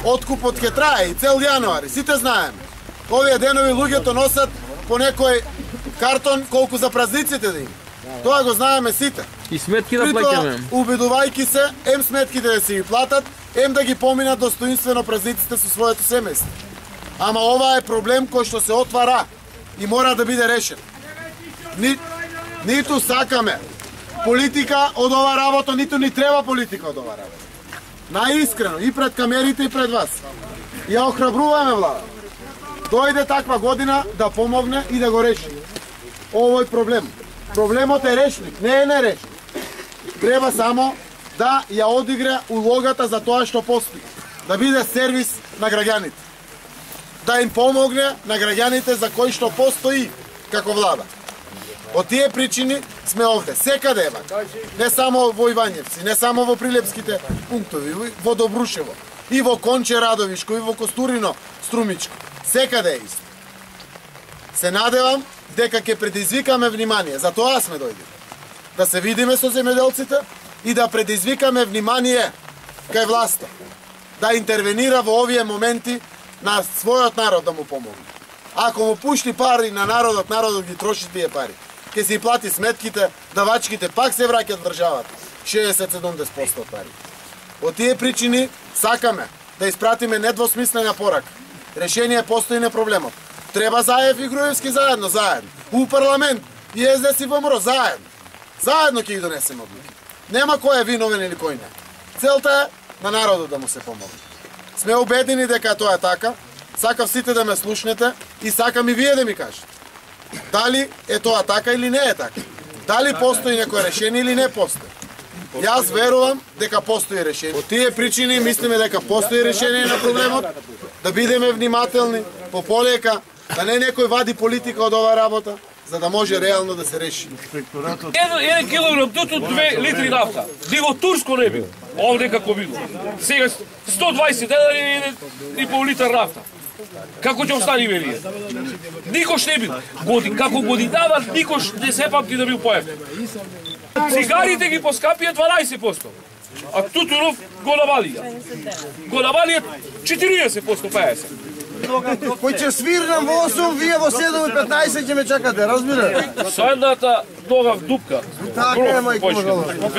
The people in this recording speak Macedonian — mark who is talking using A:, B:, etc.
A: откупот ќе трае и цел јануари, сите знаеме. Овие денови луѓето носат по некој картон колку за празниците да има. Тоа го знаеме сите.
B: И сметки да плаќаме.
A: Убедувајќи се, ем сметките да се ги платат, ем да ги поминат достоинствено празниците со своето семејство. Ама ова е проблем кој што се отвара и мора да биде решен. Ниту сакаме политика од ова работа, ниту ни треба политика од ова работа. Наискрено, и пред камерите, и пред вас. Ја охрабруваме влада. Дојде таква година да помогне и да го реши овој проблем. Проблемот е решник, не е нерешник. Треба само да ја одигра улогата за тоа што постои. Да биде сервис на граѓаните. Да им помогне на граѓаните за кои што постои како влада. Од тие причини сме овде, секаде ева. Не само во Ивањевци, не само во Прилепските пунктови, во Добрушево, и во Конче Радовишко, и во Костурино Струмичко. Секаде е исто. Се надевам дека ќе предизвикаме внимание, за тоа сме дојдени. Да се видиме со земјоделците и да предизвикаме внимание кај власта. Да интервенира во овие моменти на својот народ да му помогне. Ако му пушти пари на народот, народот ги троши тие пари. Ке си плати сметките, давачките пак се враќаат државата. 60-70% пари. Од тие причини сакаме да испратиме недвосмислена порака. Решение постои на проблемот. Треба Заев и Груевски заедно. У парламент и СДС и ВМРО заедно. Заедно ќе ги донесеме одлуки. Нема кој е виновен или кој не. Целта е на народот да му се помогне. Сме убедени дека тоа е така. Сакав сите да ме слушнете и сакам и вие да ми кажете. Дали е тоа така или не е така? Дали постои некој решение или не постои? Јас верувам дека постои решение. По тие причини мислиме дека постои решение на проблемот, да бидеме внимателни, пополека, да не некој вади политика од ова работа, за да може реално да се реши.
C: 1 килограм туто 2 литри нафта. Диго турско не бил. Овде како било. Сега 120 денари и пол литар нафта. Како ќе остани велие? Никош не бил. Како годинава, никош не се памти да бил поевтин. Цигарите ги поскапија 12%. А тутунов го навалија. Го навалија 40%, 50%.
D: Кој ќе свирнам во 8, вие во 7:15 ќе ме чекате, разбирате?
C: Со едната нога в дупка.
D: Така е, мајко.